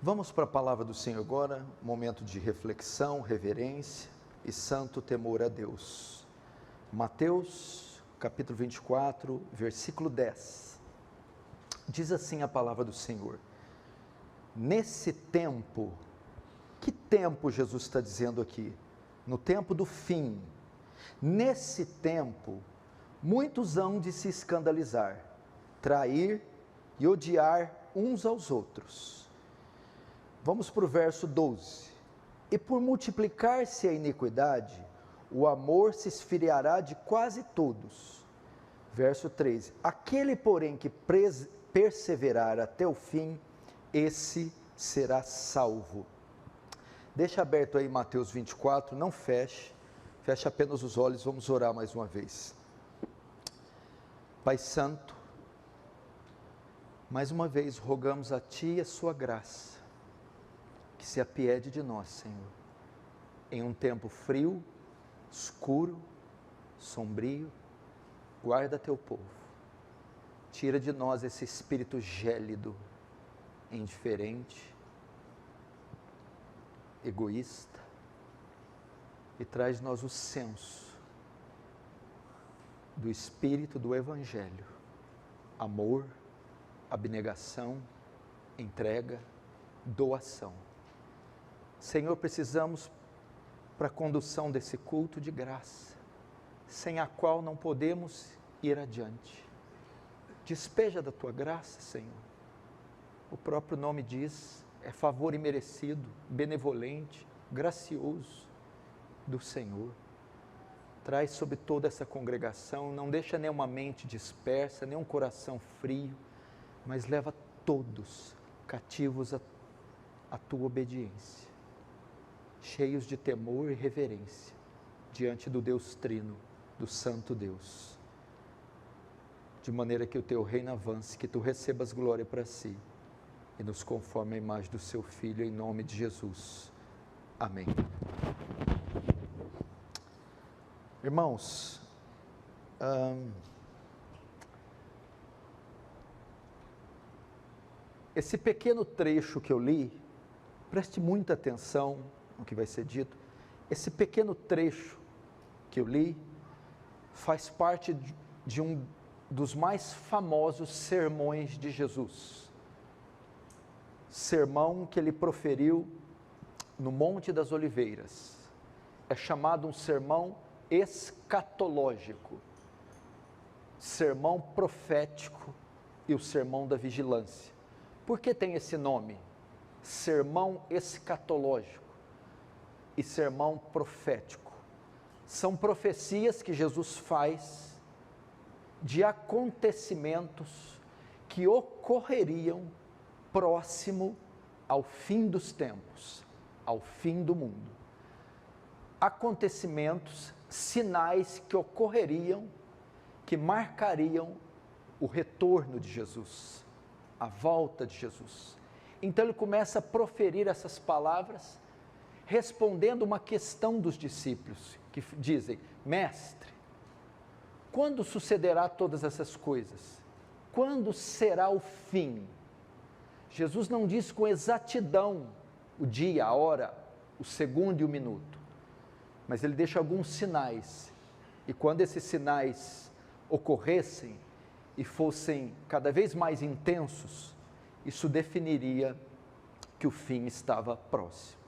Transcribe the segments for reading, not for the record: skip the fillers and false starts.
Vamos para a palavra do Senhor agora, momento de reflexão, reverência e santo temor a Deus. Mateus, capítulo 24, versículo 10. Diz assim a palavra do Senhor: nesse tempo, que tempo Jesus está dizendo aqui? No tempo do fim. Nesse tempo, muitos hão de se escandalizar, trair e odiar uns aos outros. Vamos para o verso 12. E por multiplicar-se a iniquidade, o amor se esfriará de quase todos. Verso 13. Aquele, porém, que perseverar até o fim, esse será salvo. Deixa aberto aí Mateus 24, não feche apenas os olhos, vamos orar mais uma vez. Pai Santo, mais uma vez rogamos a Ti a Sua graça, que se apiede de nós, Senhor, em um tempo frio, escuro, sombrio. Guarda Teu povo, tira de nós esse espírito gélido, indiferente, egoísta, e traz nós o senso do espírito do Evangelho, amor, abnegação, entrega, doação. Senhor, precisamos para a condução desse culto de graça, sem a qual não podemos ir adiante. Despeja da Tua graça, Senhor. O próprio nome diz, é favor imerecido, benevolente, gracioso do Senhor. Traz sobre toda essa congregação, não deixa nenhuma mente dispersa, nenhum coração frio, mas leva todos cativos à Tua obediência, cheios de temor e reverência, diante do Deus Trino, do Santo Deus, de maneira que o Teu reino avance, que Tu recebas glória para Si, e nos conforme a imagem do Seu Filho, em nome de Jesus. Amém. Irmãos, esse pequeno trecho que eu li, preste muita atenção no que vai ser dito. Esse pequeno trecho que eu li faz parte de um dos mais famosos sermões de Jesus. Sermão que ele proferiu no Monte das Oliveiras. É chamado um sermão escatológico, sermão profético e o sermão da vigilância. Por que tem esse nome? Sermão escatológico e sermão profético. São profecias que Jesus faz de acontecimentos que ocorreriam próximo ao fim dos tempos, ao fim do mundo. Acontecimentos, sinais que ocorreriam, que marcariam o retorno de Jesus, a volta de Jesus. Então ele começa a proferir essas palavras, respondendo uma questão dos discípulos, que dizem: Mestre, quando sucederá todas essas coisas? Quando será o fim? Jesus não diz com exatidão o dia, a hora, o segundo e o minuto, mas ele deixa alguns sinais, e quando esses sinais ocorressem e fossem cada vez mais intensos, isso definiria que o fim estava próximo.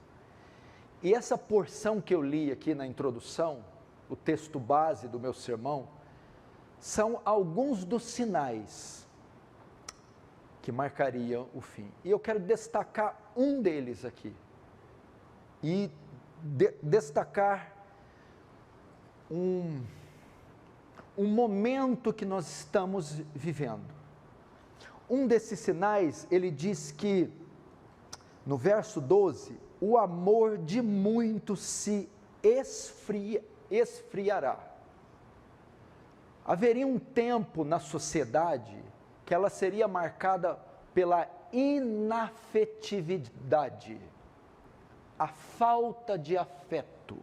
E essa porção que eu li aqui na introdução, o texto base do meu sermão, são alguns dos sinais que marcariam o fim. E eu quero destacar um deles aqui, e destacar um momento que nós estamos vivendo. Um desses sinais, ele diz que, no verso 12, o amor de muitos se esfriará. Haveria um tempo na sociedade que ela seria marcada pela inafetividade, a falta de afeto.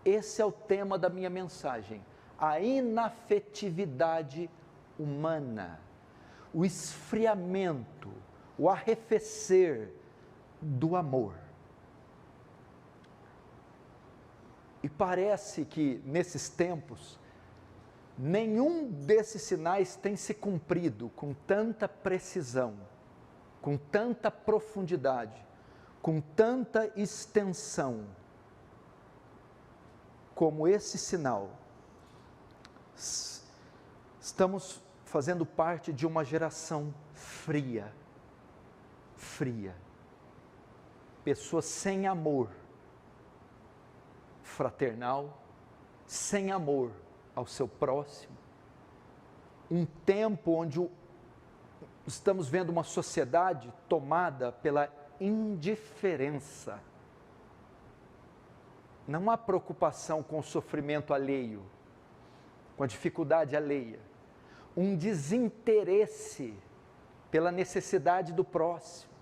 Esse é o tema da minha mensagem, a inafetividade humana, o esfriamento, o arrefecer do amor. E parece que nesses tempos, nenhum desses sinais tem se cumprido com tanta precisão, com tanta profundidade, com tanta extensão, como esse sinal. Estamos fazendo parte de uma geração fria, pessoas sem amor fraternal, sem amor ao seu próximo, um tempo onde estamos vendo uma sociedade tomada pela indiferença. Não há preocupação com o sofrimento alheio, com a dificuldade alheia, um desinteresse pela necessidade do próximo,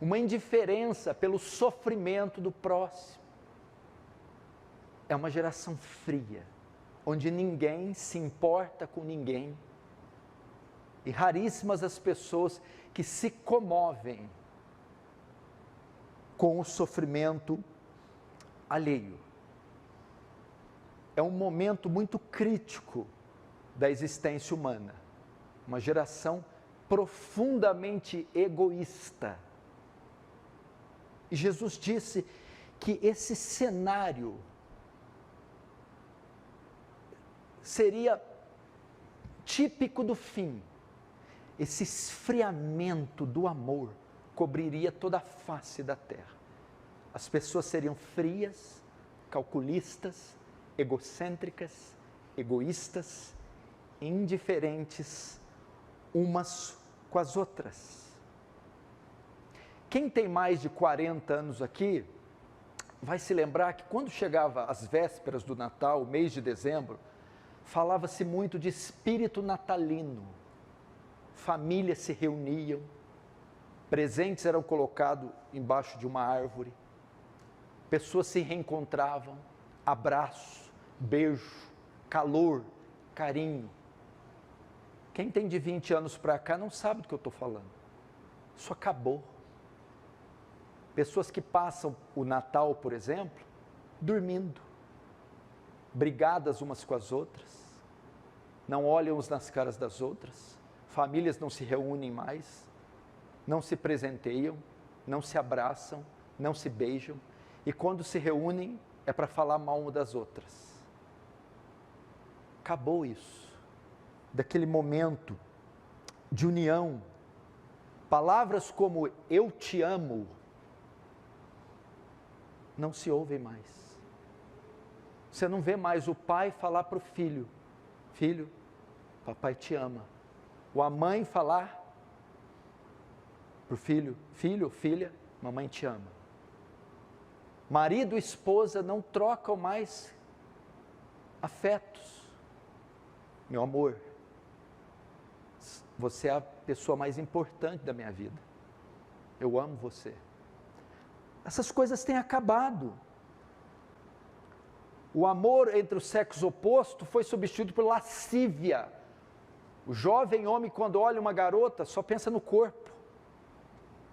uma indiferença pelo sofrimento do próximo. É uma geração fria, onde ninguém se importa com ninguém, e raríssimas as pessoas que se comovem com o sofrimento alheio. É um momento muito crítico da existência humana, uma geração profundamente egoísta. E Jesus disse que esse cenário seria típico do fim. Esse esfriamento do amor cobriria toda a face da terra. As pessoas seriam frias, calculistas, egocêntricas, egoístas, indiferentes umas com as outras. Quem tem mais de 40 anos aqui, vai se lembrar que quando chegava as vésperas do Natal, o mês de dezembro, falava-se muito de espírito natalino. Famílias se reuniam, presentes eram colocados embaixo de uma árvore, pessoas se reencontravam, abraço, beijo, calor, carinho. Quem tem de 20 anos para cá não sabe do que eu estou falando. Isso acabou. Pessoas que passam o Natal, por exemplo, dormindo, brigadas umas com as outras, não olham uns nas caras das outras, famílias não se reúnem mais, não se presenteiam, não se abraçam, não se beijam, e quando se reúnem é para falar mal uma das outras. Acabou isso, daquele momento de união. Palavras como eu te amo não se ouvem mais. Você não vê mais o pai falar para o filho: filho, papai te ama. Ou a mãe falar para o filho: filho, filha, mamãe te ama. Marido e esposa não trocam mais afetos. Meu amor, você é a pessoa mais importante da minha vida. Eu amo você. Essas coisas têm acabado. O amor entre o sexo oposto foi substituído por lascívia. O jovem homem, quando olha uma garota, só pensa no corpo.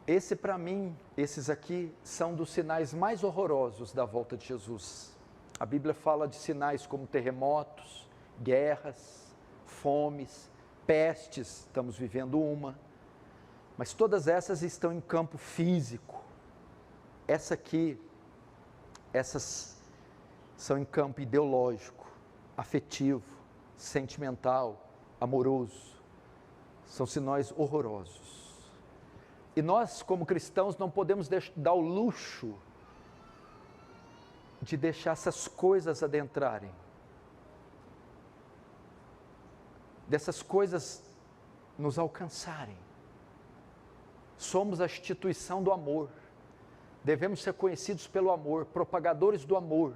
Esse, para mim, esses aqui são dos sinais mais horrorosos da volta de Jesus. A Bíblia fala de sinais como terremotos, guerras, fomes, pestes, estamos vivendo uma, mas todas essas estão em campo físico. Essas são em campo ideológico, afetivo, sentimental, amoroso. São sinais horrorosos. E nós, como cristãos, não podemos dar o luxo de deixar essas coisas adentrarem. Dessas coisas nos alcançarem. Somos a instituição do amor. Devemos ser conhecidos pelo amor, propagadores do amor,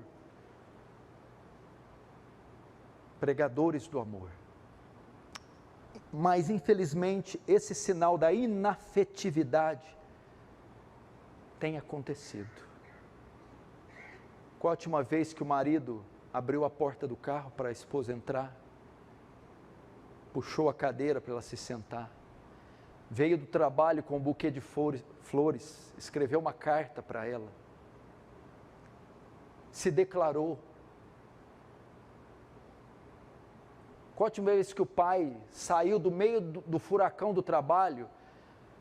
pregadores do amor. Mas, infelizmente, esse sinal da inafetividade tem acontecido. Qual a última vez que o marido abriu a porta do carro para a esposa entrar? Puxou a cadeira para ela se sentar? veio do trabalho com um buquê de flores, escreveu uma carta para ela, se declarou. Qual a última vez que o pai saiu do meio do furacão do trabalho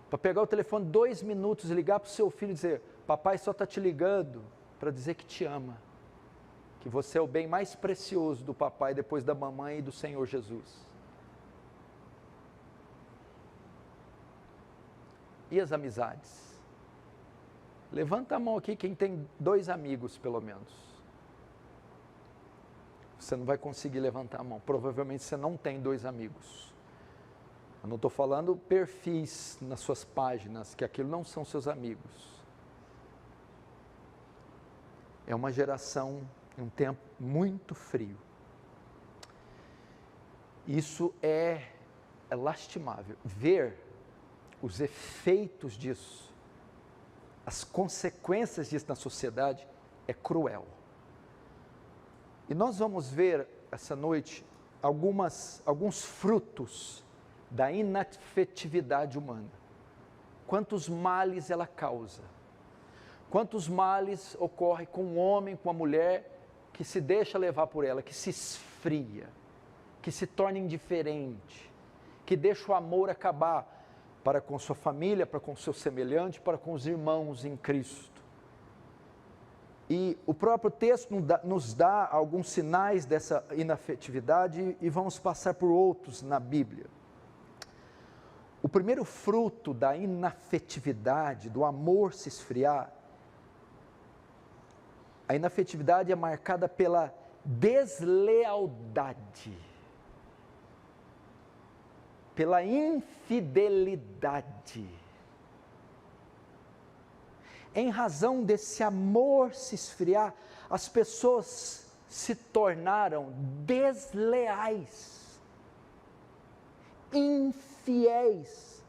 para pegar o telefone 2 minutos e ligar para o seu filho e dizer: papai só está te ligando para dizer que te ama, que você é o bem mais precioso do papai depois da mamãe e do Senhor Jesus. E as amizades? Levanta a mão aqui quem tem 2 amigos pelo menos. Você não vai conseguir levantar a mão, provavelmente você não tem 2 amigos. Eu não estou falando perfis nas suas páginas, que aquilo não são seus amigos. É uma geração, um tempo muito frio. Isso é lastimável. Ver os efeitos disso, as consequências disso na sociedade é cruel. E nós vamos ver essa noite alguns frutos da inafetividade humana. Quantos males ela causa. Quantos males ocorrem com um homem, com uma mulher que se deixa levar por ela, que se esfria, que se torna indiferente, que deixa o amor acabar para com sua família, para com seu semelhante, para com os irmãos em Cristo. E o próprio texto nos dá alguns sinais dessa inafetividade e vamos passar por outros na Bíblia. O primeiro fruto da inafetividade, do amor se esfriar, a inafetividade é marcada pela deslealdade, pela infidelidade. Em razão desse amor se esfriar, as pessoas se tornaram desleais, infiéis.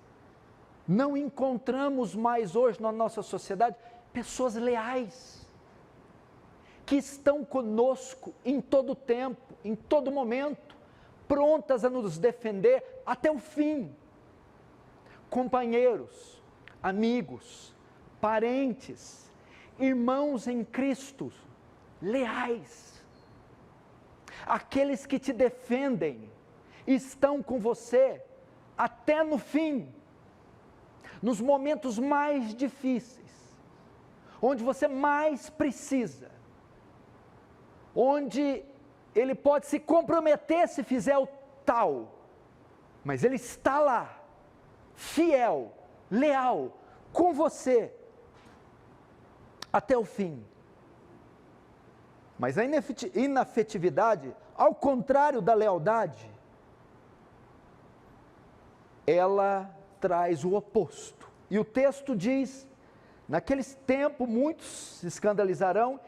Não encontramos mais hoje na nossa sociedade pessoas leais, que estão conosco em todo tempo, em todo momento, prontas a nos defender até o fim. Companheiros, amigos, parentes, irmãos em Cristo, leais, aqueles que te defendem, estão com você até no fim, nos momentos mais difíceis, onde você mais precisa, onde ele pode se comprometer se fizer o tal, mas ele está lá, fiel, leal, com você, até o fim. Mas a inafetividade, ao contrário da lealdade, ela traz o oposto. E o texto diz: naqueles tempos muitos se escandalizarão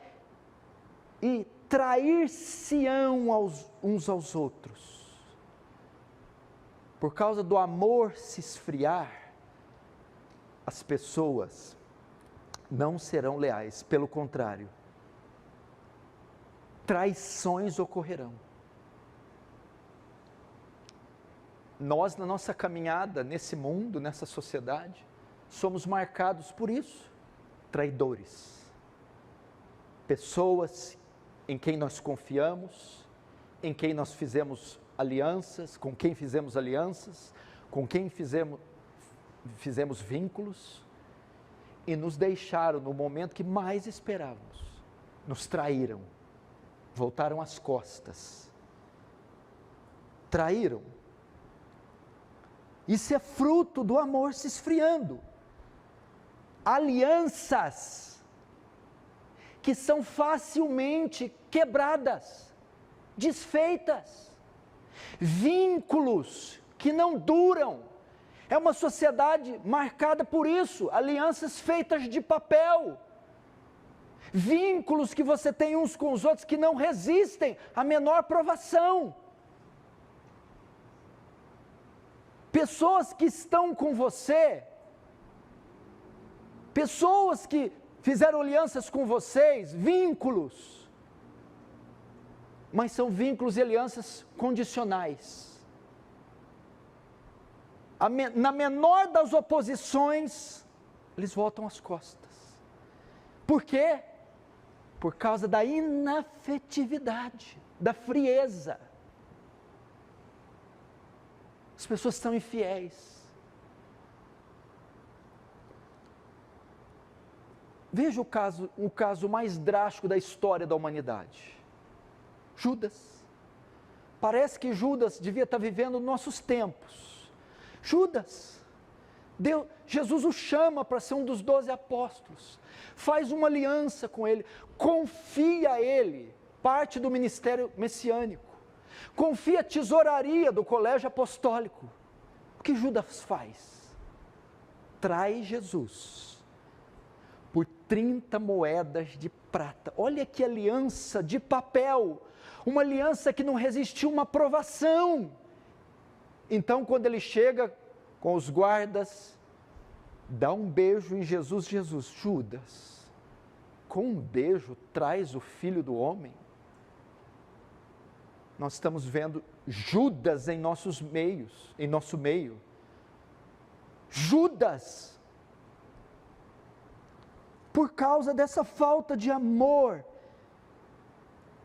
e trair-se-ão uns aos outros. Por causa do amor se esfriar, as pessoas não serão leais, pelo contrário, traições ocorrerão. Nós, na nossa caminhada nesse mundo, nessa sociedade, somos marcados por isso, traidores, pessoas em quem nós confiamos, em quem nós fizemos alianças, com quem fizemos alianças, com quem fizemos vínculos, e nos deixaram no momento que mais esperávamos, nos traíram, voltaram as costas, traíram. Isso é fruto do amor se esfriando. Alianças que são facilmente quebradas, desfeitas, vínculos que não duram. É uma sociedade marcada por isso, alianças feitas de papel, vínculos que você tem uns com os outros que não resistem à menor provação. Pessoas que estão com você, pessoas que fizeram alianças com vocês, vínculos, mas são vínculos e alianças condicionais. na menor das oposições, eles voltam as costas. Por quê? Por causa da inafetividade, da frieza. As pessoas são infiéis. Veja o caso mais drástico da história da humanidade. Judas. Parece que Judas devia estar vivendo nossos tempos. Judas. Jesus o chama para ser um dos 12 apóstolos. Faz uma aliança com ele. Confia a ele parte do ministério messiânico. Confia a tesouraria do colégio apostólico. O que Judas faz? Trai Jesus por 30 moedas de prata. Olha que aliança de papel. Uma aliança que não resistiu a uma provação. Então, quando ele chega com os guardas, dá um beijo em Jesus. Judas, com um beijo traz o Filho do Homem? Nós estamos vendo Judas em nosso meio. Judas, por causa dessa falta de amor,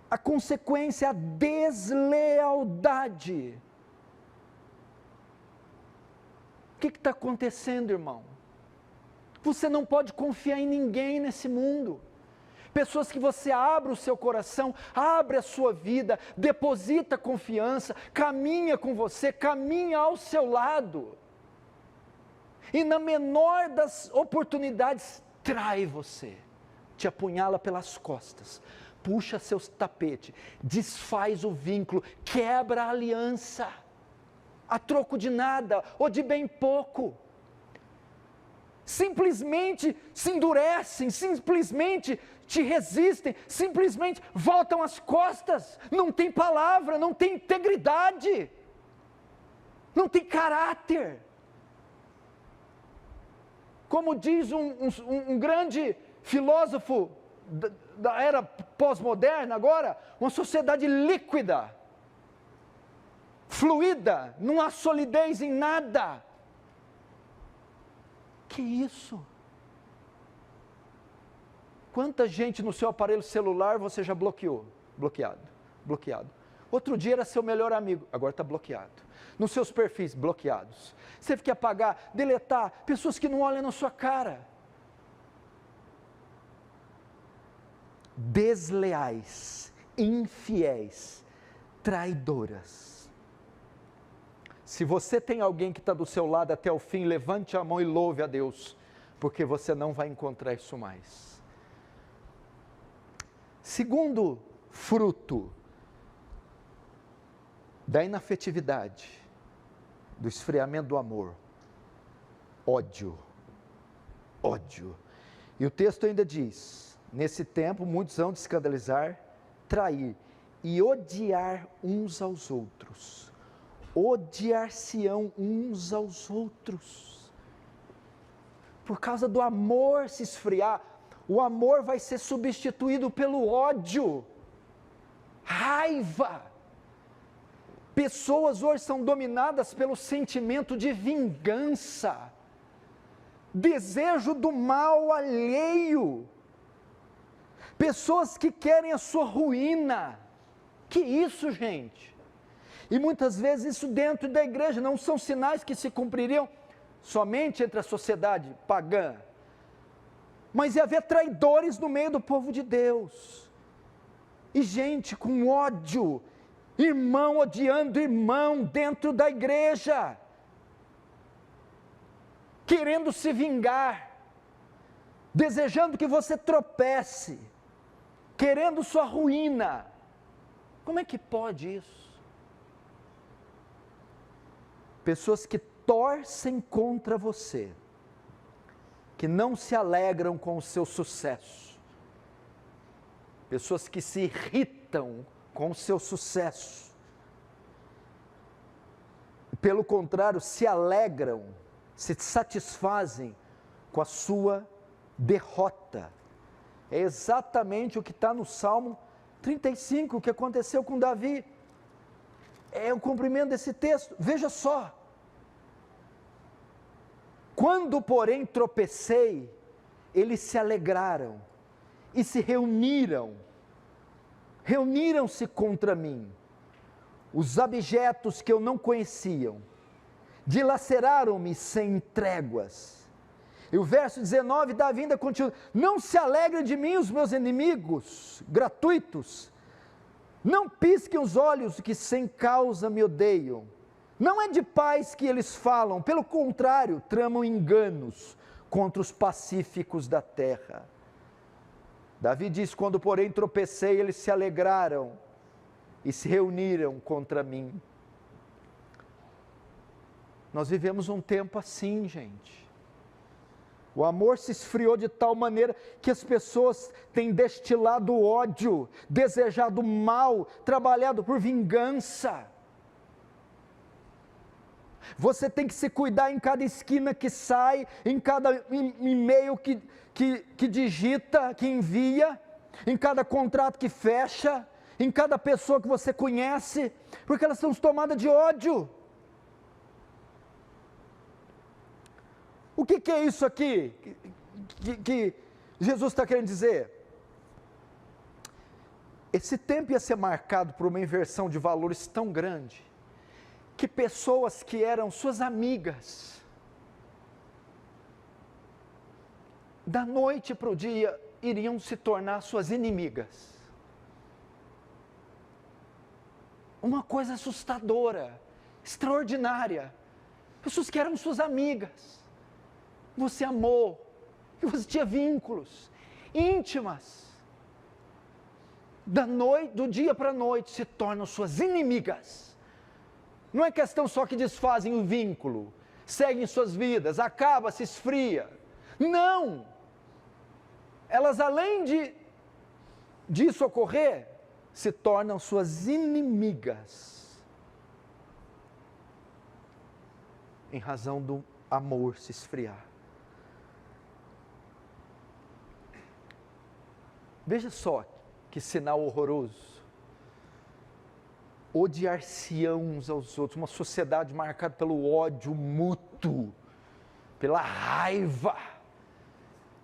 a consequência é a deslealdade. O que está acontecendo, irmão? Você não pode confiar em ninguém nesse mundo. Pessoas que você abre o seu coração, abre a sua vida, deposita confiança, caminha com você, caminha ao seu lado. E na menor das oportunidades, trai você, te apunhala pelas costas, puxa seus tapetes, desfaz o vínculo, quebra a aliança, a troco de nada ou de bem pouco. Simplesmente se endurecem, simplesmente te resistem, simplesmente voltam as costas, não tem palavra, não tem integridade, não tem caráter. Como diz um grande filósofo da era pós-moderna agora, uma sociedade líquida, fluida, não há solidez em nada. Que isso? Quanta gente no seu aparelho celular você já bloqueou? Bloqueado. Outro dia era seu melhor amigo, agora está bloqueado. Nos seus perfis, bloqueados. Você teve que apagar, deletar, pessoas que não olham na sua cara. Desleais, infiéis, traidoras. Se você tem alguém que está do seu lado até o fim, levante a mão e louve a Deus, porque você não vai encontrar isso mais. Segundo fruto da inafetividade, do esfriamento do amor, ódio. E o texto ainda diz, nesse tempo muitos vão se escandalizar, trair e odiar uns aos outros. Odiar-se-ão uns aos outros. Por causa do amor se esfriar, o amor vai ser substituído pelo ódio, raiva. Pessoas hoje são dominadas pelo sentimento de vingança, desejo do mal alheio. Pessoas que querem a sua ruína. Que isso, gente? E muitas vezes isso dentro da igreja, não são sinais que se cumpririam somente entre a sociedade pagã, mas ia haver traidores no meio do povo de Deus, e gente com ódio, irmão odiando irmão dentro da igreja, querendo se vingar, desejando que você tropece, querendo sua ruína. Como é que pode isso? Pessoas que torcem contra você, que não se alegram com o seu sucesso, pessoas que se irritam com o seu sucesso, pelo contrário, se alegram, se satisfazem com a sua derrota. É exatamente o que está no Salmo 35, o que aconteceu com Davi. É o cumprimento desse texto. Veja só, Quando, porém, tropecei, eles se alegraram e se reuniram-se contra mim. Os abjetos que eu não conhecia, dilaceraram-me sem tréguas. E o verso 19, Davi ainda continua: não se alegrem de mim os meus inimigos gratuitos, não pisquem os olhos que sem causa me odeiam. Não é de paz que eles falam, pelo contrário, tramam enganos contra os pacíficos da terra. Davi diz: quando porém tropecei, eles se alegraram e se reuniram contra mim. Nós vivemos um tempo assim, gente. O amor se esfriou de tal maneira que as pessoas têm destilado ódio, desejado mal, trabalhado por vingança. Você tem que se cuidar em cada esquina que sai, em cada e-mail que digita, que envia, em cada contrato que fecha, em cada pessoa que você conhece, porque elas são tomadas de ódio. O que é isso aqui que Jesus está querendo dizer? Esse tempo ia ser marcado por uma inversão de valores tão grande, que pessoas que eram suas amigas, da noite para o dia, iriam se tornar suas inimigas. Uma coisa assustadora, extraordinária. Pessoas que eram suas amigas, você amou, e você tinha vínculos íntimas, do dia para a noite se tornam suas inimigas. Não é questão só que desfazem o vínculo, seguem suas vidas, acaba, se esfria. Não! Elas, além disso ocorrer, se tornam suas inimigas, em razão do amor se esfriar. Veja só que sinal horroroso. Odiar-se-ão uns aos outros, uma sociedade marcada pelo ódio mútuo, pela raiva,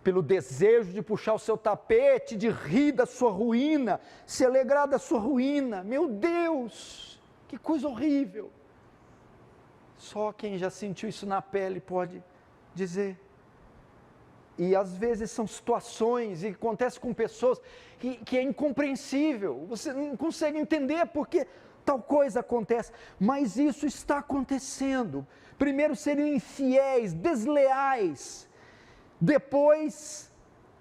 pelo desejo de puxar o seu tapete, de rir da sua ruína, se alegrar da sua ruína. Meu Deus, que coisa horrível. Só quem já sentiu isso na pele pode dizer. E às vezes são situações, e acontece com pessoas, que é incompreensível, você não consegue entender porque tal coisa acontece, mas isso está acontecendo. Primeiro seriam infiéis, desleais, depois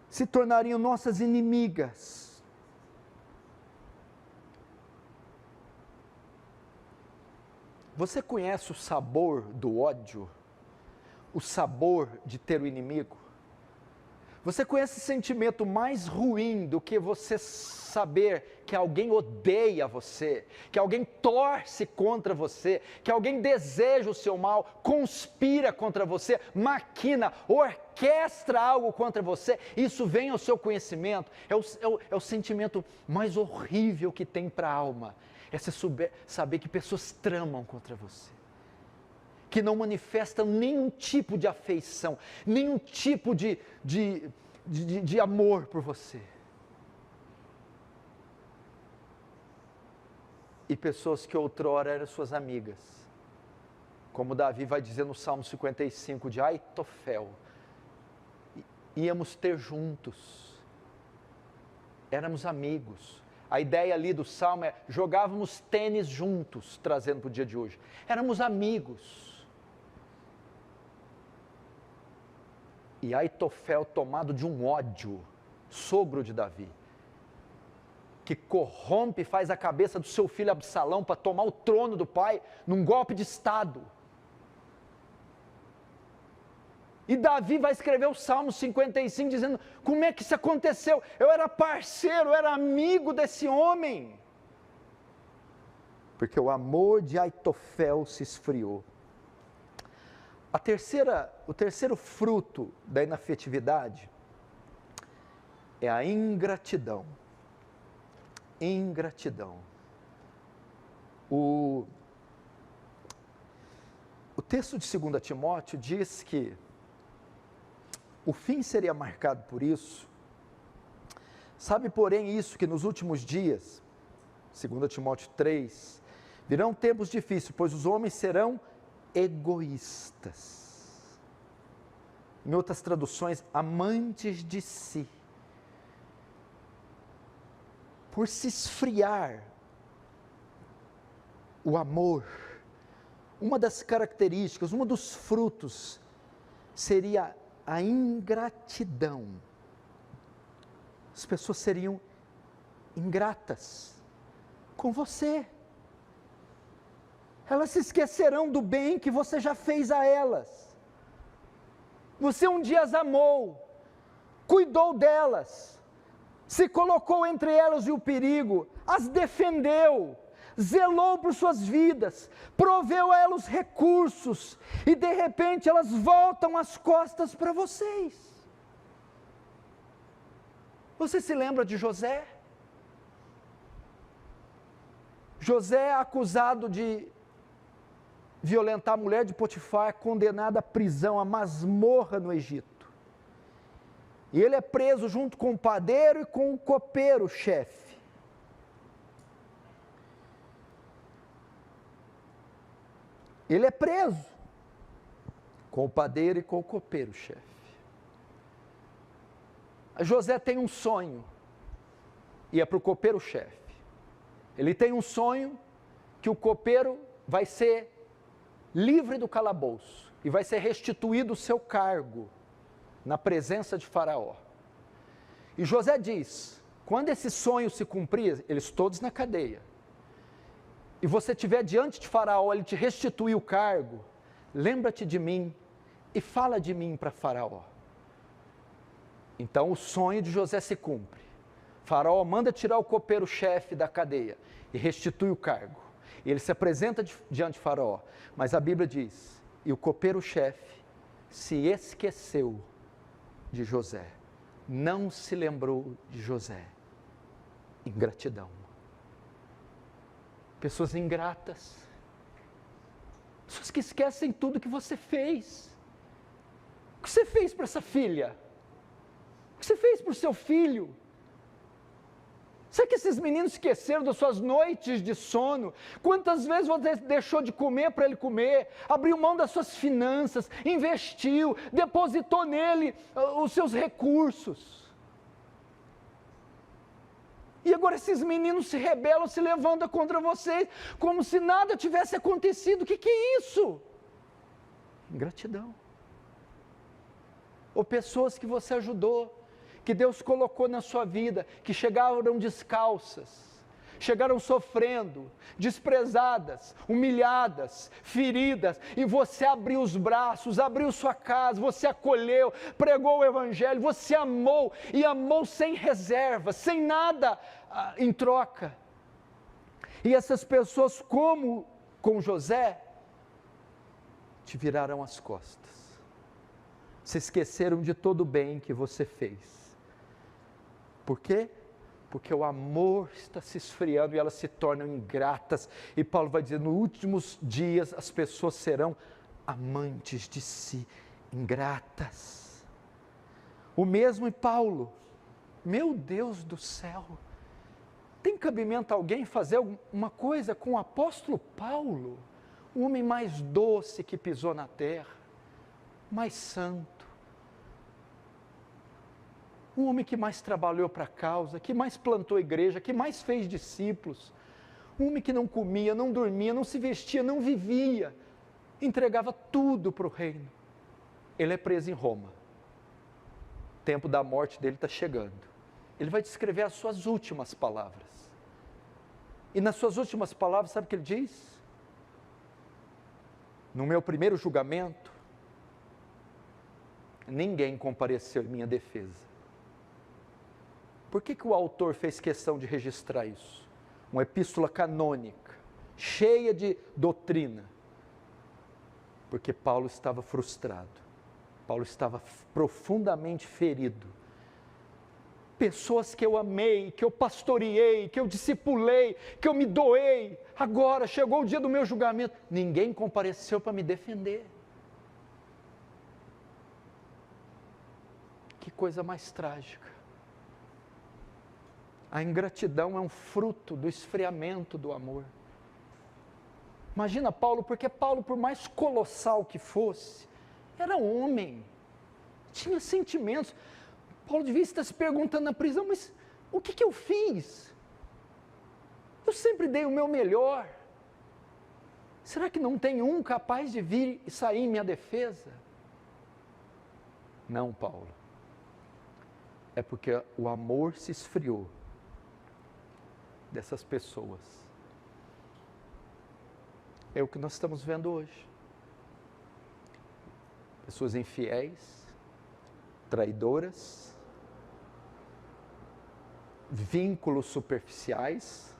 se tornariam nossas inimigas. Você conhece o sabor do ódio? O sabor de ter o inimigo? Você conhece esse sentimento mais ruim do que você saber que alguém odeia você, que alguém torce contra você, que alguém deseja o seu mal, conspira contra você, maquina, orquestra algo contra você? Isso vem ao seu conhecimento, é o sentimento mais horrível que tem para a alma, é você saber que pessoas tramam contra você, que não manifestam nenhum tipo de afeição, nenhum tipo de amor por você. E pessoas que outrora eram suas amigas, como Davi vai dizer no Salmo 55, de Aitofel, íamos ter juntos, éramos amigos. A ideia ali do Salmo é, jogávamos tênis juntos, trazendo para o dia de hoje, éramos amigos. E Aitofel, tomado de um ódio, sogro de Davi, que corrompe e faz a cabeça do seu filho Absalão para tomar o trono do pai, num golpe de estado. E Davi vai escrever o Salmo 55 dizendo, como é que isso aconteceu? Eu era parceiro, eu era amigo desse homem. Porque o amor de Aitofel se esfriou. O terceiro fruto da inafetividade é a ingratidão. Ingratidão. O texto de 2 Timóteo diz que o fim seria marcado por isso. Sabe, porém, isso que nos últimos dias, 2 Timóteo 3, virão tempos difíceis, pois os homens serão egoístas. Em outras traduções, amantes de si. Por se esfriar o amor, uma das características, um dos frutos, seria a ingratidão. As pessoas seriam ingratas com você. Elas se esquecerão do bem que você já fez a elas. Você um dia as amou, cuidou delas, se colocou entre elas e o perigo, as defendeu, zelou por suas vidas, proveu a elas recursos, e de repente elas voltam as costas para vocês. Você se lembra de José? José é acusado de violentar a mulher de Potifar, condenado à prisão, à masmorra no Egito. E ele é preso junto com o padeiro e com o copeiro-chefe. Ele é preso com o padeiro e com o copeiro-chefe. José tem um sonho, e é para o copeiro-chefe. Ele tem um sonho que o copeiro vai ser livre do calabouço e vai ser restituído o seu cargo na presença de Faraó. E José diz, quando esse sonho se cumprir, eles todos na cadeia, e você estiver diante de Faraó, ele te restituir o cargo, lembra-te de mim e fala de mim para Faraó. Então o sonho de José se cumpre. Faraó manda tirar o copeiro-chefe da cadeia e restitui o cargo. E ele se apresenta diante de Faraó, mas a Bíblia diz, e o copeiro-chefe se esqueceu de José, não se lembrou de José. Ingratidão. Pessoas ingratas, pessoas que esquecem tudo que você fez. O que você fez para essa filha? O que você fez para o seu filho? Será que esses meninos esqueceram das suas noites de sono? Quantas vezes você deixou de comer para ele comer? Abriu mão das suas finanças, investiu, depositou nele os seus recursos. E agora esses meninos se rebelam, se levantam contra vocês, como se nada tivesse acontecido. O que é isso? Ingratidão. Ou pessoas que você ajudou, que Deus colocou na sua vida, que chegaram descalças, chegaram sofrendo, desprezadas, humilhadas, feridas, e você abriu os braços, abriu sua casa, você acolheu, pregou o Evangelho, você amou, e amou sem reserva, sem nada em troca. E essas pessoas, como com José, te viraram as costas, se esqueceram de todo o bem que você fez. Por quê? Porque o amor está se esfriando e elas se tornam ingratas. E Paulo vai dizer, nos últimos dias as pessoas serão amantes de si, ingratas. O mesmo em Paulo. Meu Deus do céu, tem cabimento alguém fazer alguma coisa com o apóstolo Paulo? O homem mais doce que pisou na terra, mais santo. O homem que mais trabalhou para a causa, que mais plantou igreja, que mais fez discípulos. Um homem que não comia, não dormia, não se vestia, não vivia. Entregava tudo para o reino. Ele é preso em Roma. O tempo da morte dele está chegando. Ele vai descrever as suas últimas palavras. E nas suas últimas palavras, sabe o que ele diz? No meu primeiro julgamento, ninguém compareceu em minha defesa. Por que o autor fez questão de registrar isso? Uma epístola canônica, cheia de doutrina. Porque Paulo estava frustrado. Paulo estava profundamente ferido. Pessoas que eu amei, que eu pastoreei, que eu discipulei, que eu me doei. Agora chegou o dia do meu julgamento. Ninguém compareceu para me defender. Que coisa mais trágica. A ingratidão é um fruto do esfriamento do amor. Imagina Paulo, porque Paulo, por mais colossal que fosse, era homem, tinha sentimentos. Paulo devia estar se perguntando na prisão, mas o que eu fiz? Eu sempre dei o meu melhor. Será que não tem um capaz de vir e sair em minha defesa? Não, Paulo. É porque o amor se esfriou dessas pessoas. É o que nós estamos vendo hoje. Pessoas infiéis, traidoras, vínculos superficiais,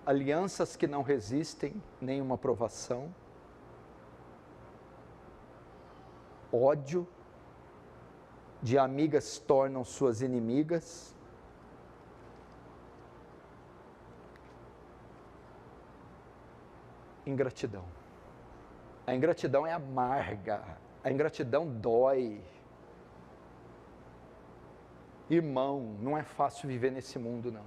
alianças que não resistem nenhuma provação, ódio, de amigas tornam suas inimigas. Ingratidão. A ingratidão é amarga, a ingratidão dói. Irmão, não é fácil viver nesse mundo, não.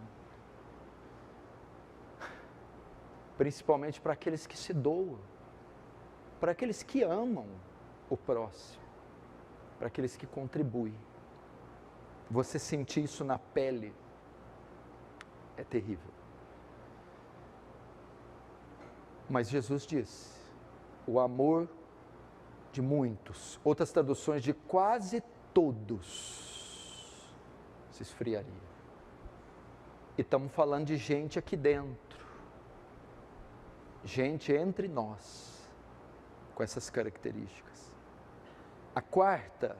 Principalmente para aqueles que se doam, para aqueles que amam o próximo, para aqueles que contribuem. Você sentir isso na pele é terrível. Mas Jesus disse, o amor de muitos, outras traduções de quase todos, se esfriaria. E estamos falando de gente aqui dentro, gente entre nós, com essas características. A quarto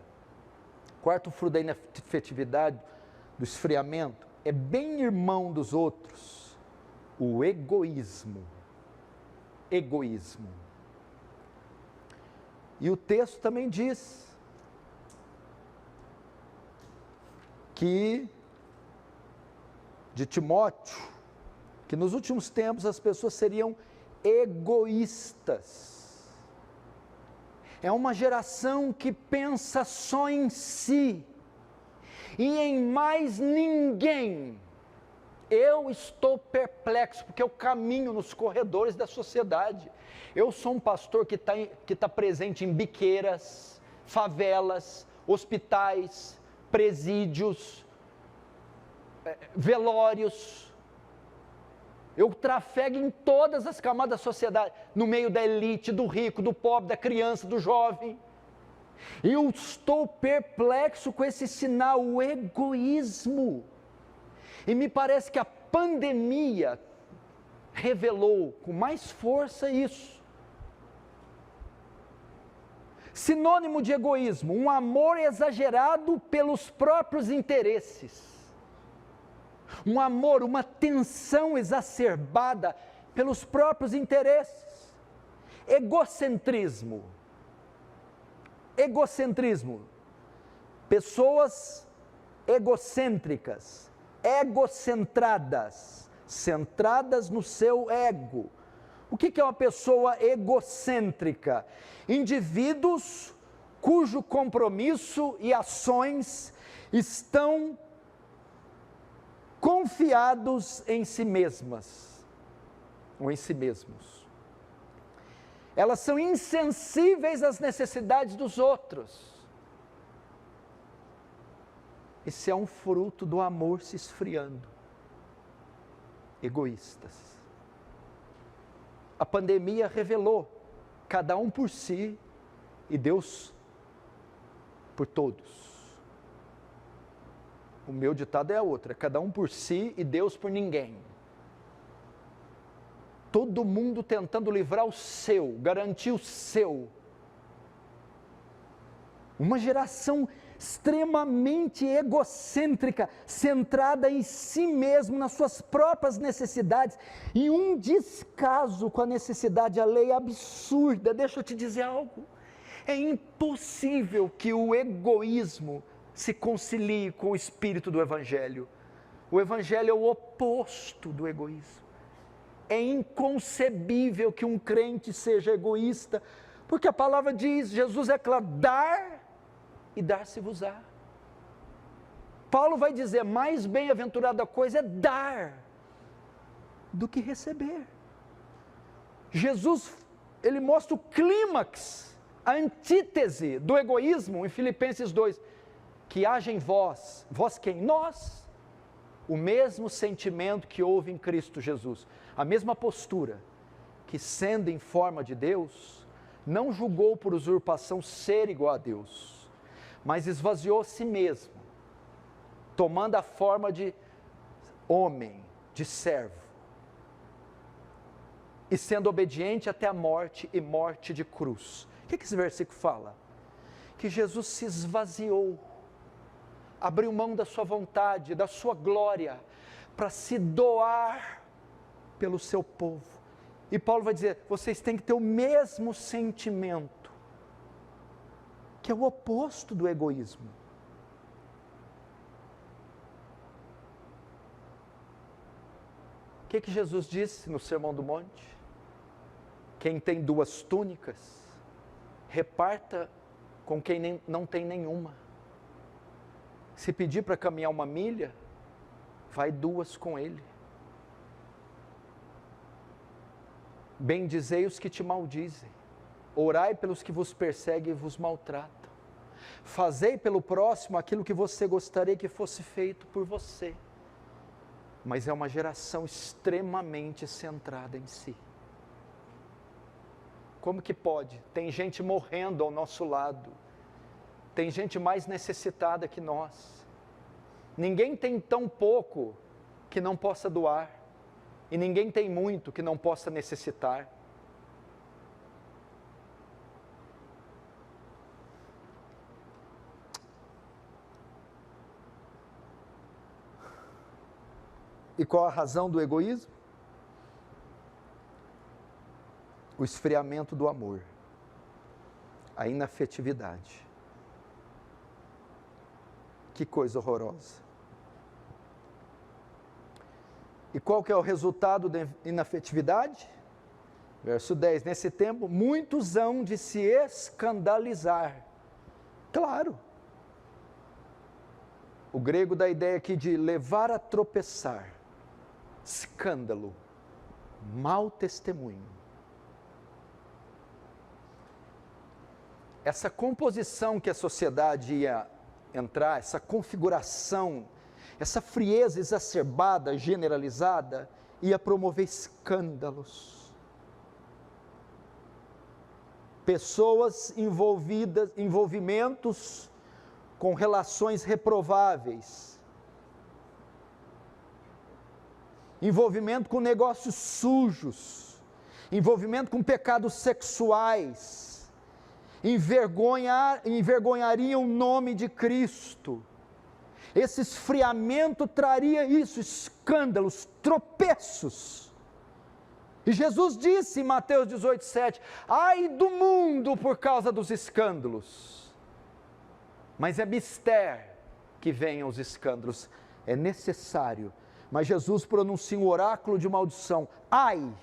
fruto da inefetividade, do esfriamento, é bem irmão dos outros, o egoísmo. Egoísmo. E o texto também diz que, de Timóteo, que nos últimos tempos as pessoas seriam egoístas. É uma geração que pensa só em si e em mais ninguém. Eu estou perplexo, porque eu caminho nos corredores da sociedade. Eu sou um pastor que está presente em biqueiras, favelas, hospitais, presídios, velórios. Eu trafego em todas as camadas da sociedade, no meio da elite, do rico, do pobre, da criança, do jovem. E eu estou perplexo com esse sinal, o egoísmo. E me parece que a pandemia revelou com mais força isso. Sinônimo de egoísmo, um amor exagerado pelos próprios interesses. Um amor, uma tensão exacerbada pelos próprios interesses. Egocentrismo. Egocentrismo. Pessoas egocêntricas, egocentradas, centradas no seu ego. O que é uma pessoa egocêntrica? Indivíduos cujo compromisso e ações estão confiados em si mesmas, ou em si mesmos. Elas são insensíveis às necessidades dos outros. Esse é um fruto do amor se esfriando. Egoístas. A pandemia revelou, cada um por si e Deus por todos. O meu ditado é a outra, cada um por si e Deus por ninguém. Todo mundo tentando livrar o seu, garantir o seu. Uma geração extremamente egocêntrica, centrada em si mesmo, nas suas próprias necessidades, e um descaso com a necessidade alheia absurda. Deixa eu te dizer algo, é impossível que o egoísmo se concilie com o espírito do Evangelho. O Evangelho é o oposto do egoísmo. É inconcebível que um crente seja egoísta, porque a palavra diz, Jesus é claro, dar e dar-se-vos-á. Paulo vai dizer, mais bem-aventurada coisa é dar do que receber. Jesus, ele mostra o clímax, a antítese do egoísmo em Filipenses 2, que haja em vós, vós quem? Nós, o mesmo sentimento que houve em Cristo Jesus, a mesma postura, que sendo em forma de Deus, não julgou por usurpação ser igual a Deus, mas esvaziou a si mesmo, tomando a forma de homem, de servo, e sendo obediente até a morte e morte de cruz. O que esse versículo fala? Que Jesus se esvaziou, abriu mão da sua vontade, da sua glória, para se doar pelo seu povo. E Paulo vai dizer, vocês têm que ter o mesmo sentimento, que é o oposto do egoísmo. O que Jesus disse no Sermão do Monte? Quem tem 2 túnicas, reparta com quem não tem nenhuma. Se pedir para caminhar 1 milha, vai 2 com ele. Bendizei os que te maldizem, orai pelos que vos perseguem e vos maltratam. Fazei pelo próximo aquilo que você gostaria que fosse feito por você. Mas é uma geração extremamente centrada em si. Como que pode? Tem gente morrendo ao nosso lado. Tem gente mais necessitada que nós. Ninguém tem tão pouco que não possa doar. E ninguém tem muito que não possa necessitar. E qual a razão do egoísmo? O esfriamento do amor, a inafetividade. Que coisa horrorosa. E qual que é o resultado da inafetividade? Verso 10, nesse tempo, muitos hão de se escandalizar. Claro. O grego dá a ideia aqui de levar a tropeçar. Escândalo, mau testemunho. Essa composição que a sociedade ia entrar, essa configuração, essa frieza exacerbada, generalizada, ia promover escândalos. Pessoas envolvimentos com relações reprováveis, envolvimento com negócios sujos, envolvimento com pecados sexuais, envergonhariam o nome de Cristo. Esse esfriamento traria isso, escândalos, tropeços. E Jesus disse em Mateus 18:7, ai do mundo por causa dos escândalos. Mas é mister que venham os escândalos, é necessário. Mas Jesus pronuncia um oráculo de maldição, ai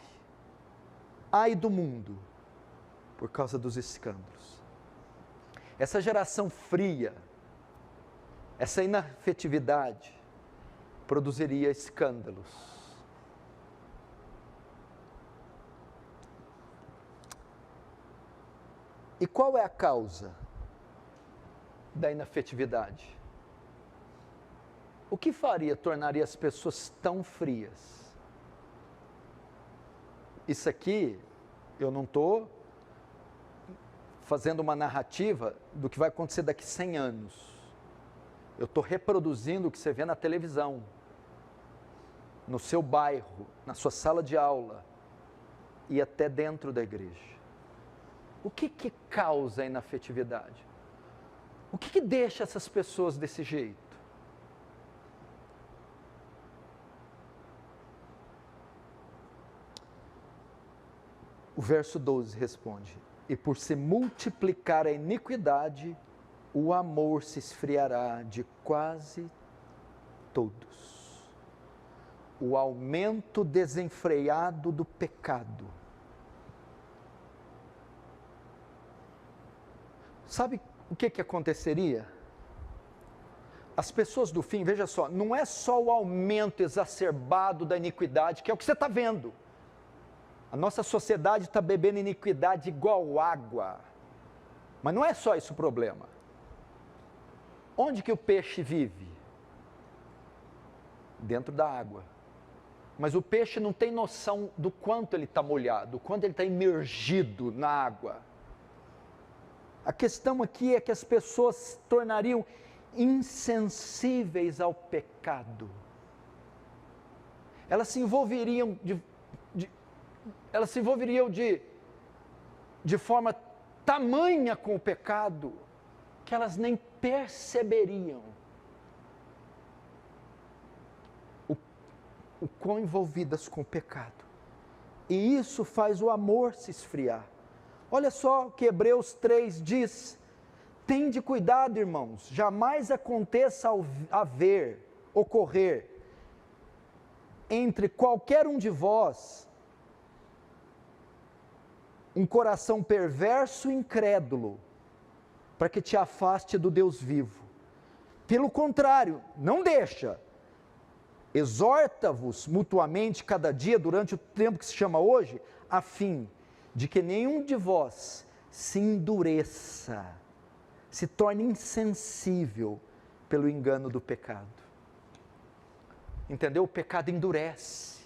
do mundo por causa dos escândalos. Essa geração fria, essa inafetividade, produziria escândalos. E qual é a causa da inafetividade? O que tornaria as pessoas tão frias? Isso aqui, eu não estou fazendo uma narrativa do que vai acontecer daqui 100 anos. Eu estou reproduzindo o que você vê na televisão, no seu bairro, na sua sala de aula e até dentro da igreja. O que causa a inafetividade? O que deixa essas pessoas desse jeito? O verso 12 responde, e por se multiplicar a iniquidade, o amor se esfriará de quase todos. O aumento desenfreado do pecado. Sabe o que aconteceria? As pessoas do fim, veja só, não é só o aumento exacerbado da iniquidade, que é o que você está vendo. A nossa sociedade está bebendo iniquidade igual água. Mas não é só isso o problema. Onde que o peixe vive? Dentro da água. Mas o peixe não tem noção do quanto ele está molhado, do quanto ele está imergido na água. A questão aqui é que as pessoas se tornariam insensíveis ao pecado. Elas se envolveriam de forma tamanha com o pecado que elas nem perceberiam o quão envolvidas com o pecado. E isso faz o amor se esfriar. Olha só o que Hebreus 3 diz: tende cuidado, irmãos, jamais aconteça ocorrer entre qualquer um de vós um coração perverso e incrédulo, para que te afaste do Deus vivo. Pelo contrário, não deixa. Exorta-vos mutuamente cada dia durante o tempo que se chama hoje, a fim de que nenhum de vós se endureça, se torne insensível pelo engano do pecado. Entendeu? O pecado endurece,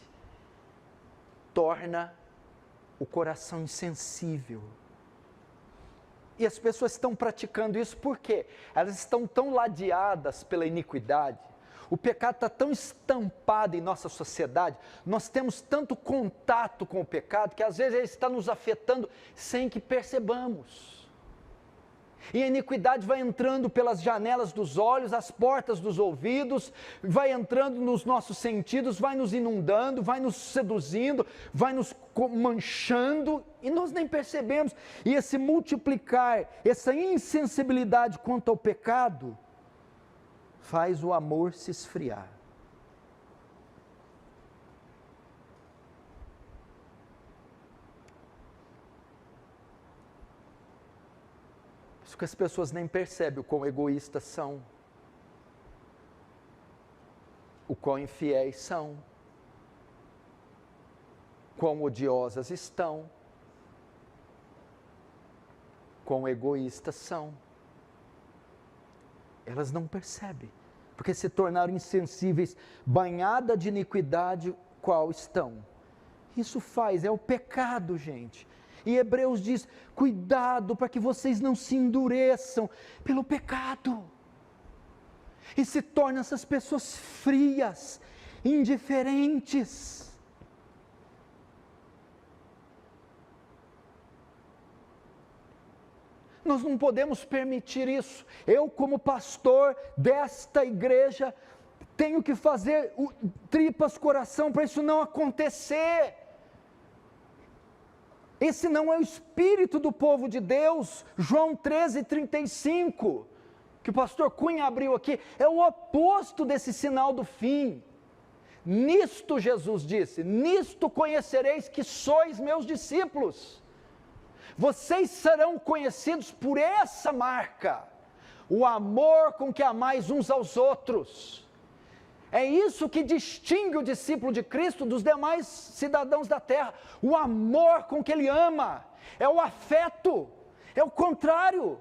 torna o coração insensível. E as pessoas estão praticando isso por quê? Elas estão tão ladeadas pela iniquidade, o pecado está tão estampado em nossa sociedade, nós temos tanto contato com o pecado, que às vezes ele está nos afetando sem que percebamos. E a iniquidade vai entrando pelas janelas dos olhos, as portas dos ouvidos, vai entrando nos nossos sentidos, vai nos inundando, vai nos seduzindo, vai nos manchando, e nós nem percebemos. E esse multiplicar, essa insensibilidade quanto ao pecado, faz o amor se esfriar. Isso que as pessoas nem percebem o quão egoístas são, o quão infiéis são, quão odiosas estão, quão egoístas são. Elas não percebem, porque se tornaram insensíveis, banhada de iniquidade qual estão. Isso é o pecado, gente. E Hebreus diz, cuidado para que vocês não se endureçam pelo pecado. E se tornam essas pessoas frias, indiferentes. Nós não podemos permitir isso. Eu, como pastor desta igreja, tenho que fazer tripas coração para isso não acontecer. Esse não é o espírito do povo de Deus. João 13:35, que o pastor Cunha abriu aqui, é o oposto desse sinal do fim. Nisto, Jesus disse, nisto conhecereis que sois meus discípulos. Vocês serão conhecidos por essa marca, o amor com que amais uns aos outros. É isso que distingue o discípulo de Cristo dos demais cidadãos da terra, o amor com que ele ama, é o afeto, é o contrário.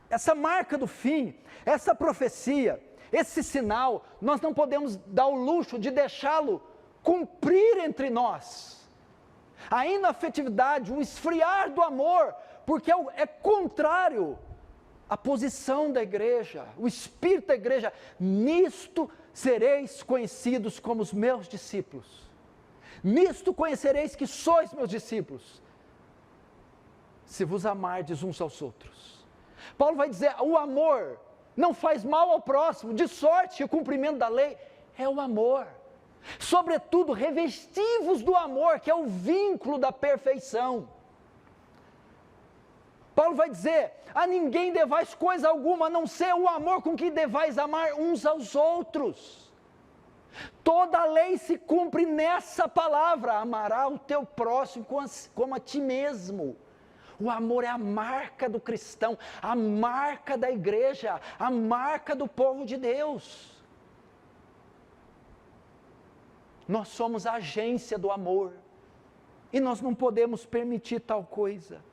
Essa marca do fim, essa profecia, esse sinal, nós não podemos dar o luxo de deixá-lo cumprir entre nós. A inafetividade, o esfriar do amor, porque é contrário a posição da igreja, o espírito da igreja. Nisto sereis conhecidos como os meus discípulos. Nisto conhecereis que sois meus discípulos, se vos amardes uns aos outros. Paulo vai dizer, o amor não faz mal ao próximo, de sorte que o cumprimento da lei é o amor. Sobretudo, revestivos do amor, que é o vínculo da perfeição. Paulo vai dizer, a ninguém devais coisa alguma, a não ser o amor com que devais amar uns aos outros. Toda a lei se cumpre nessa palavra, amará o teu próximo como a ti mesmo. O amor é a marca do cristão, a marca da igreja, a marca do povo de Deus. Nós somos a agência do amor, e nós não podemos permitir tal coisa.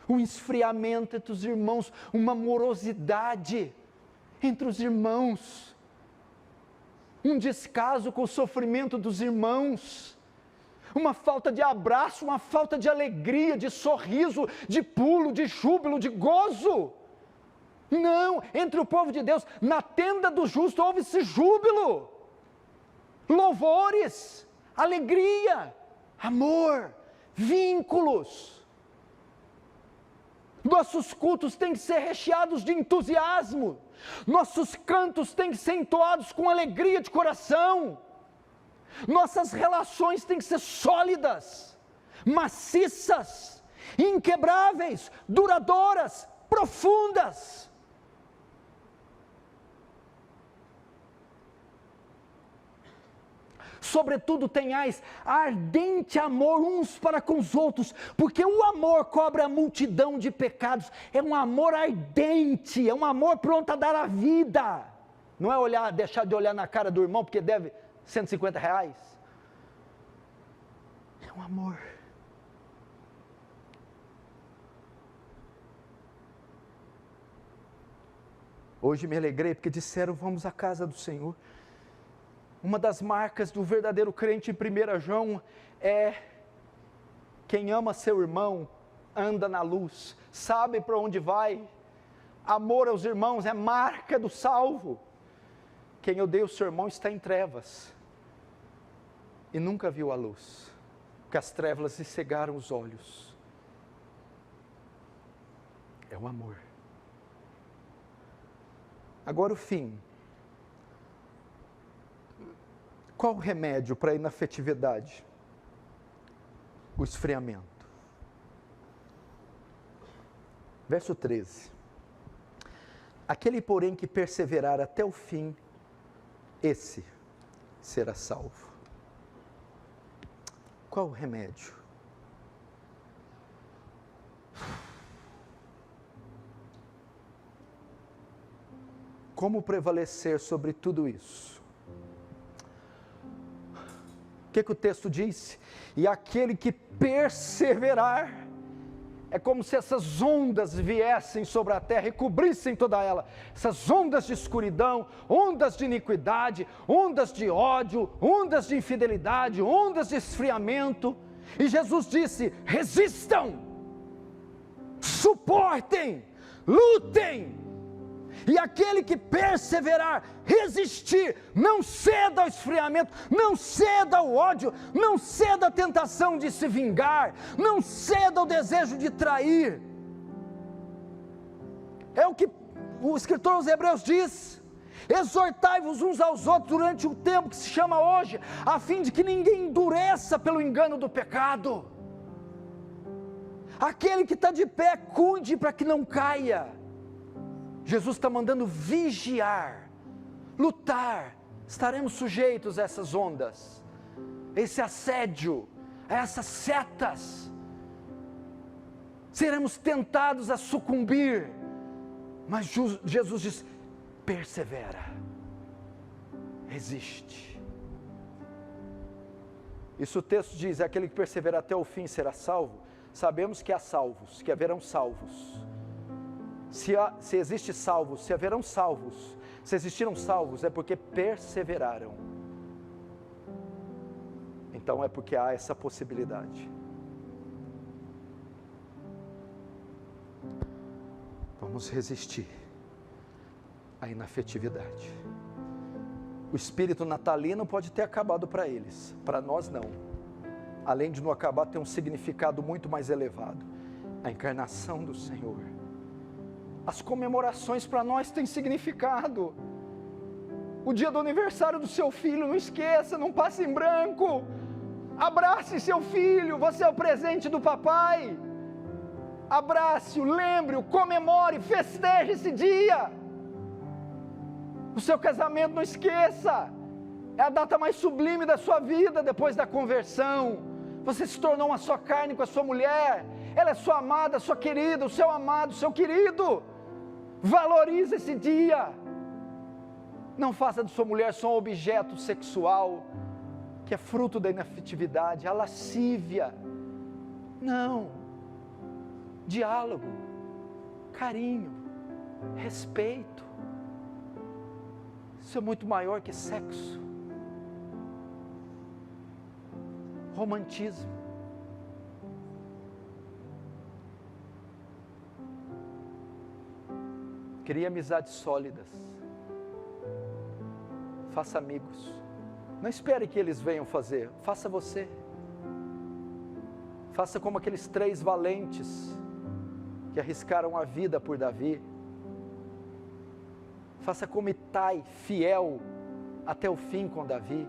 Um esfriamento entre os irmãos, uma morosidade entre os irmãos, um descaso com o sofrimento dos irmãos, uma falta de abraço, uma falta de alegria, de sorriso, de pulo, de júbilo, de gozo. Não, entre o povo de Deus, na tenda do justo houve-se júbilo, louvores, alegria, amor, vínculos. Nossos cultos têm que ser recheados de entusiasmo, nossos cantos têm que ser entoados com alegria de coração, nossas relações têm que ser sólidas, maciças, inquebráveis, duradouras, profundas. Sobretudo tenhais ardente amor uns para com os outros, porque o amor cobre a multidão de pecados. É um amor ardente, é um amor pronto a dar a vida. Não é deixar de olhar na cara do irmão porque deve R$150. É um amor. Hoje me alegrei porque disseram: vamos à casa do Senhor. Uma das marcas do verdadeiro crente em 1 João é: quem ama seu irmão anda na luz, sabe para onde vai. Amor aos irmãos é marca do salvo. Quem odeia o seu irmão está em trevas e nunca viu a luz, porque as trevas lhe cegaram os olhos. É o amor. Agora o fim. Qual o remédio para a inafetividade? O esfriamento. Verso 13. Aquele, porém, que perseverar até o fim, esse será salvo. Qual o remédio? Como prevalecer sobre tudo isso? O que o texto diz? E aquele que perseverar, é como se essas ondas viessem sobre a terra e cobrissem toda ela, essas ondas de escuridão, ondas de iniquidade, ondas de ódio, ondas de infidelidade, ondas de esfriamento, e Jesus disse: resistam, suportem, lutem. E aquele que perseverar, resistir, não ceda ao esfriamento, não ceda ao ódio, não ceda à tentação de se vingar, não ceda ao desejo de trair. É o que o escritor aos Hebreus diz: exortai-vos uns aos outros durante o tempo que se chama hoje, a fim de que ninguém endureça pelo engano do pecado. Aquele que está de pé, cuide para que não caia. Jesus está mandando vigiar, lutar. Estaremos sujeitos a essas ondas, a esse assédio, a essas setas. Seremos tentados a sucumbir, mas Jesus diz: persevera, resiste. Isso o texto diz: aquele que perseverar até o fim será salvo. Sabemos que há salvos, que haverão salvos. Se existe salvos, se haverão salvos, se existiram salvos, é porque perseveraram. Então é porque há essa possibilidade. Vamos resistir à inafetividade. O espírito natalino pode ter acabado para eles, para nós não. Além de não acabar, tem um significado muito mais elevado: a encarnação do Senhor. As comemorações para nós têm significado. O dia do aniversário do seu filho, não esqueça, não passe em branco. Abrace seu filho, você é o presente do papai. Abrace-o, lembre-o, comemore, festeje esse dia. O seu casamento, não esqueça, é a data mais sublime da sua vida depois da conversão. Você se tornou uma só carne com a sua mulher. ela é sua amada, sua querida, o seu amado, o seu querido. Valorize esse dia. Não faça de sua mulher só um objeto sexual, que é fruto da inafetividade, a lascívia. Não. Diálogo, carinho, respeito. Isso é muito maior que sexo. Romantismo. Crie amizades sólidas. Faça amigos. Não espere que eles venham fazer. Faça você. Faça como aqueles 3 valentes que arriscaram a vida por Davi. Faça como Itai, fiel até o fim com Davi.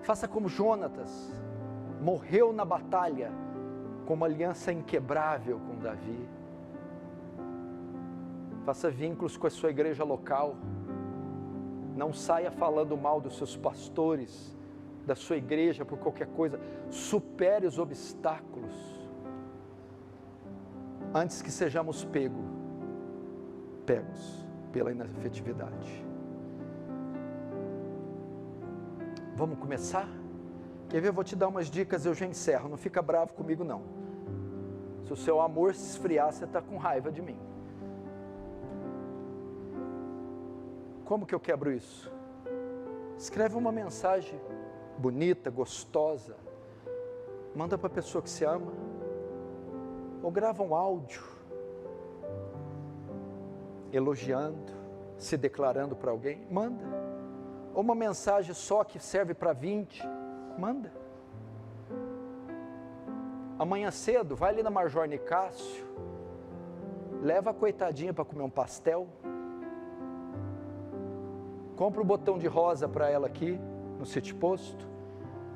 Faça como Jonatas, morreu na batalha com uma aliança inquebrável com Davi. Faça vínculos com a sua igreja local. Não saia falando mal dos seus pastores, da sua igreja por qualquer coisa. Supere os obstáculos antes que sejamos pegos pela inafetividade. Vamos começar? Quer ver? Eu vou te dar umas dicas, eu já encerro. Não fica bravo comigo não. Se o seu amor se esfriar, você está com raiva de mim. Como que eu quebro isso? Escreve uma mensagem bonita, gostosa. Manda para a pessoa que você ama. Ou grava um áudio. Elogiando, se declarando para alguém. Manda. Ou uma mensagem só que serve para 20. Manda. Amanhã cedo, vai ali na Major Nicásio. Leva a coitadinha para comer um pastel. Compra um botão de rosa para ela aqui, no City Posto.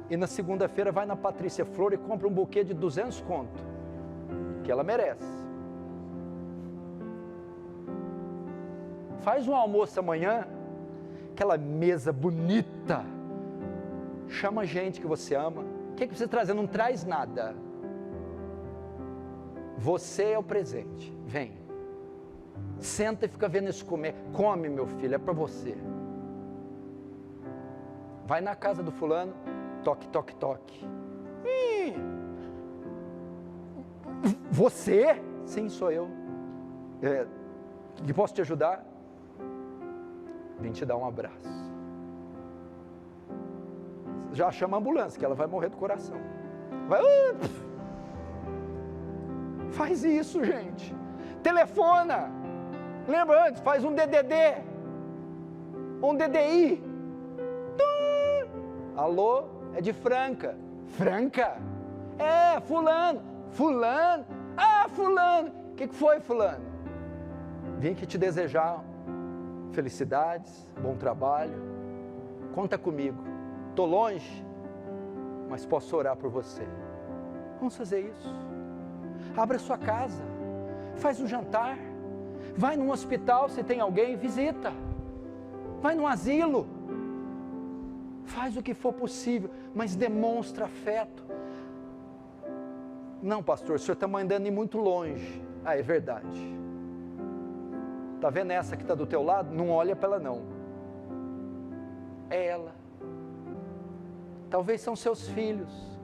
E na segunda-feira vai na Patrícia Flor e compra um buquê de 200 conto. Que ela merece. Faz um almoço amanhã, aquela mesa bonita. Chama gente que você ama. O que você trazer? Não traz nada. Você é o presente. Vem. Senta e fica vendo isso comer. Come, meu filho, é para você. Vai na casa do fulano, toque, toque, toque. Você? Sim, sou eu. Que posso te ajudar? Vim te dar um abraço. Já chama a ambulância, que ela vai morrer do coração. Vai. Faz isso, gente. Telefona. Lembra antes? Faz um DDD. Um DDI. Alô? É de Franca. Franca? É, fulano. Fulano? Ah, fulano. O que foi, fulano? Vim aqui te desejar felicidades, bom trabalho. Conta comigo. Estou longe, mas posso orar por você. Vamos fazer isso. Abra sua casa. Faz um jantar. Vai num hospital, se tem alguém, visita. Vai num asilo. Faz o que for possível, mas demonstra afeto. Não, pastor, o senhor está mandando ir muito longe. Ah, é verdade. Está vendo essa que está do teu lado? Não olha para ela não. É ela. Talvez são seus filhos.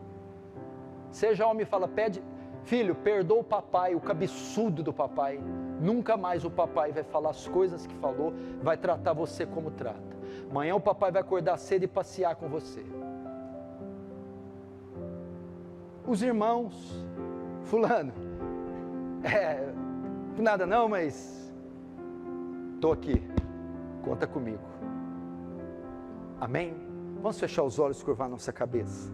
Seja homem e fala, pede, filho, perdoa o papai, o cabeçudo do papai. Nunca mais o papai vai falar as coisas que falou, vai tratar você como trata. Amanhã o papai vai acordar cedo e passear com você. Os irmãos, fulano, nada não, mas estou aqui, conta comigo. Amém? Vamos fechar os olhos e curvar nossa cabeça.